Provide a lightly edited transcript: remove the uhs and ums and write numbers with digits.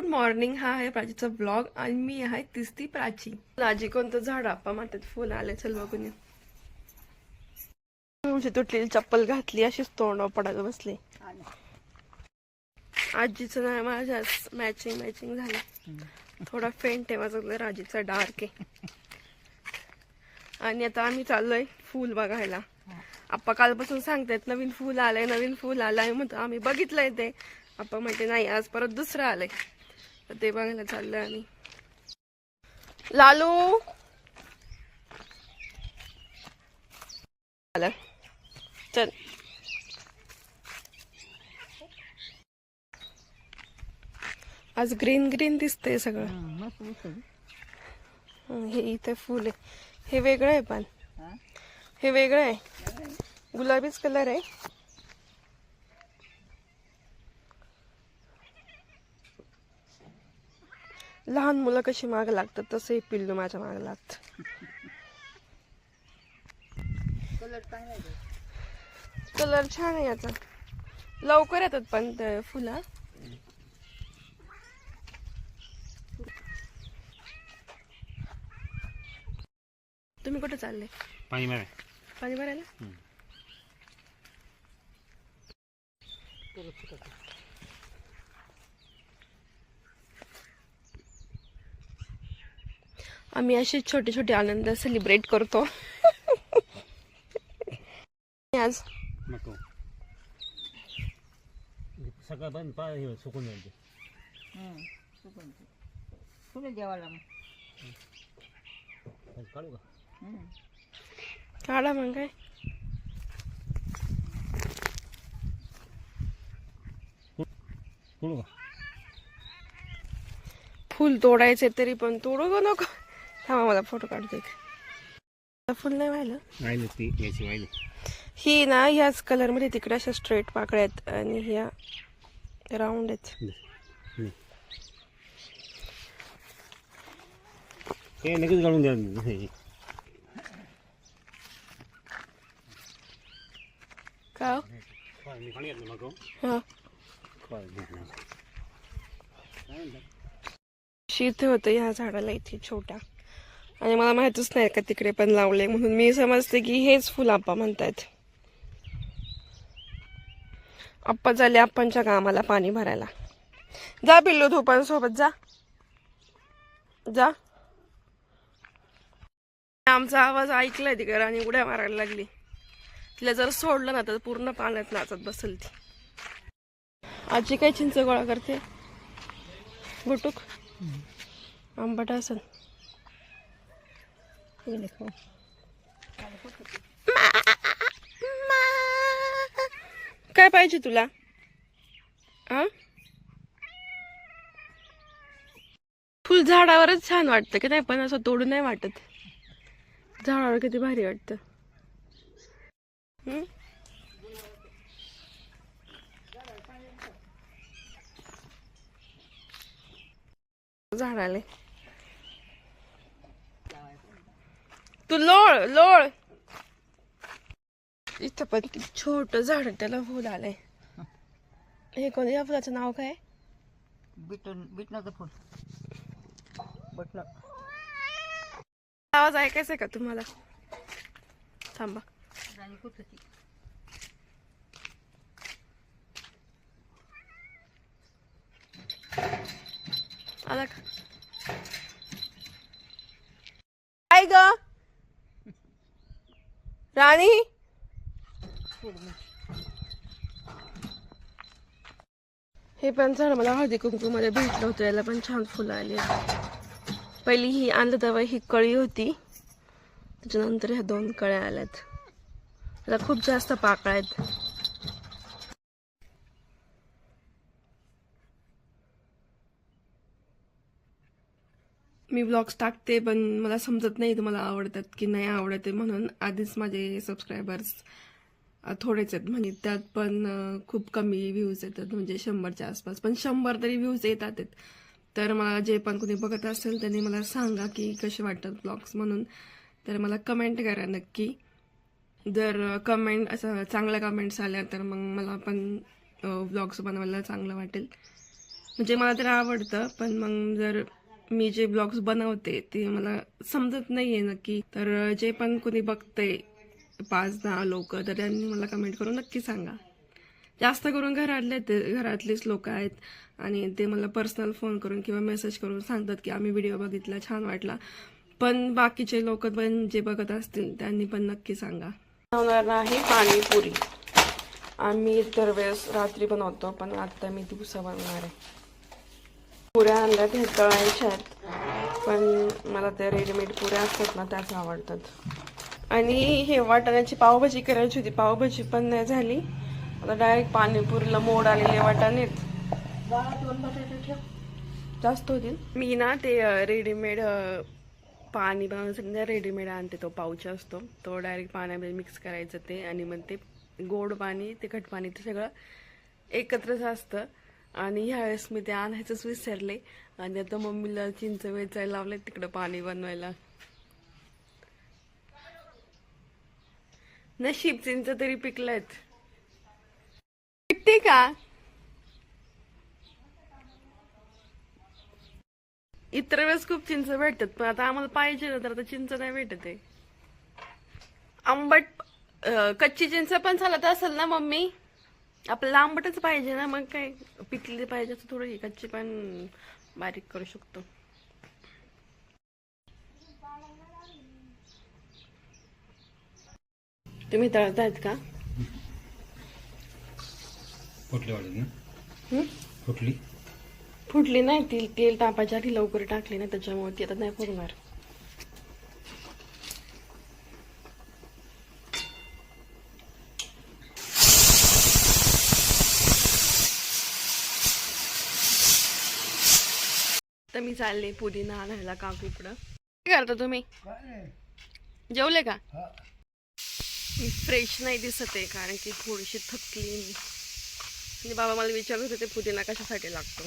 Morning. हा आहे प्राचीचा blog आणि मी आहे ती प्राची. प्राची कोणतं झाड आपा म्हणतात फुल आले. चल बघून ये. म्हणजे तुटलेली चप्पल घातली अशीच तोंड पडायला बसले. आजीचं नाही माझ्या मॅचिंग झालं. थोडा फेंट आहे माझा, राजीचा डार्क आहे. आणि आता आम्ही चाललोय फुल बघायला. आप्पा कालपासून सांगतायत नवीन फुल आलंय म्हणतो आम्ही बघितलंय ते. आप्पा म्हणते नाही आज परत दुसरं आलंय, तर ते बघायला चाललोय आम्ही. लालू चल. आज ग्रीन दिसतंय सगळं. हे इथे फुल आहे, हे वेगळं आहे. पण हे वेगळं आहे, गुलाबीच कलर आहे. लहान मुलं कशी माग लागतात तसं हे पिल्लू माझ्या माग लागत. कलर छान आहे याचा, लवकर येतात पण फुलं. तुम्ही कुठे चालले? पाणी भरायला. आम्ही असे छोटे छोटे आनंद सेलिब्रेट करतो. आज नको सगळं पण पाय सुकून जाईल. कुठे देवाला काढू का? काढा मग काय. काढू का? फुल तोडायचे तरी पण तोडू का नको. थांबा मला फोटो काढते. फुल नाही व्हायला ती याची वाहिली. ही ना ह्याच कलर मध्ये तिकडे अशा स्ट्रेट पाकळ्या आहेत आणि ह्या राऊंड आहेत. हे लगेच काढून द्या. का इथे होतं ह्या झाडाला इथे छोट्या, आणि मला माहितच नाही का तिकडे पण लावले, म्हणून मी समजते की हेच फुल आप्पा म्हणतायत. आप्पा झाले आप्पांच्या कामाला पाणी भरायला. जा पिल्लू तू पण सोबत जा. आमचा आवाज ऐकलाय ती घर आणि उड्या मारायला लागली. तिला जर सोडलं ना तर पूर्ण पाण्यात नाचत बसल ती. आजी काय चिंच गोळा करते. गुटुक आंबट असल. काय पाहिजे तुला? फुल झाडावरच छान वाटतं की नाही, पण असं तोडून नाही वाटत. झाडावर किती भारी वाटतं. झाडाले तू लोळ. इथं पण छोट झाड त्याला फुल आलंय. हे कोण, या फुलाचं नाव काय? बिटनाचं फुल. आवाज ऐकायचा का तुम्हाला? थांबा. आला का? काय ग राणी? हे पण झाड मला हळदी कुंकू मध्ये भेटलं होतं. याला पण छान फुलं आली. पहिली ही आणलं तेव्हा ही कळी होती, त्याच्यानंतर ह्या 2 कळ्या आल्यात. त्याला खूप जास्त पाकळ्या आहेत. मी ब्लॉग्स टाकते पण मला समजत नाही तुम्हाला आवडतात की नाही आवडत आहे, म्हणून आधीच माझे सबस्क्रायबर्स थोडेच आहेत. म्हणजे त्यात पण खूप कमी व्ह्यूज येतात, म्हणजे 100च्या आसपास. पण 100 तरी व्ह्यूज येतात. तर मला जे पण कोणी बघत असेल त्यांनी मला सांगा की कसे वाटतात ब्लॉग्स म्हणून. तर मला कमेंट करा नक्की. जर कमेंट असं चांगल्या कमेंट्स आल्या तर मग मला पण ब्लॉग्स बनवायला चांगलं वाटेल. म्हणजे मला तर आवडतं, पण मग जर मी जे ब्लॉग्स बनवते ते मला समजत नाहीये नक्की, तर जे पण कोणी बघते 5-10 लोक, तर त्यांनी मला कमेंट करून नक्की सांगा. जास्त करून घरातलेच लोक आहेत आणि ते मला पर्सनल फोन करून किंवा मेसेज करून सांगतात की आम्ही व्हिडिओ बघितला, छान वाटला. पण बाकीचे लोक पण जे बघत असतील त्यांनी पण नक्की सांगा. बनवणार नाही पाणीपुरी. आम्ही इतर वेळेस रात्री बनवतो, पण आता मी दिवसा बनवणार आहे. पुऱ्या आणल्या त्या तळायच्या आहेत, पण मला त्या रेडीमेड पुऱ्या असतात ना त्याच आवडतात. आणि हे वाटाण्याची पावभाजी करायची होती, पावभाजी पण नाही झाली. आता डायरेक्ट पाणीपुरीला मोड आलेले वाटाणेत. जास्त होतील. मी ना ते रेडीमेड पाणी बनवण्यासाठी रेडीमेड आणते, तो पाऊच असतो तो डायरेक्ट पाण्यामध्ये मिक्स करायचं ते, आणि मग ते गोड पाणी तिखट पाणी ते सगळं एकत्रच असतं. आणि ह्यावेळेस मी ते आणायचंच विसरले आणि आता मम्मीला चिंच वेचायला लावले तिकडं पाणी बनवायला. नशीब चिंच तरी पिकलेत. पिकते का? इतर वेळेस खूप चिंच भेटतात, पण आता आम्हाला पाहिजे ना, तर आता चिंच नाही भेटत आहे. आंबट कच्ची चिंच पण चालत असेल ना मम्मी? आपल्याला आंबटच पाहिजे ना, मग काय पिकली पाहिजे असं थोडी, कच्ची पण बारीक करू शकतो. तुम्ही तळतायत का? फुटली वाटत ना? हं? फुटली? फुटली नाही, तेल तापायच्या आधी लवकर टाकली ना, त्याच्यामुळे ती आता नाही फुटणार. तर मी चालले पुदिना आणायला काकूकडं. काय करता तुम्ही? जेवले का? मी फ्रेश नाही दिसत आहे कारण की थोडीशी थकली. आणि बाबा मला विचारत होते पुदिना कशासाठी लागतो.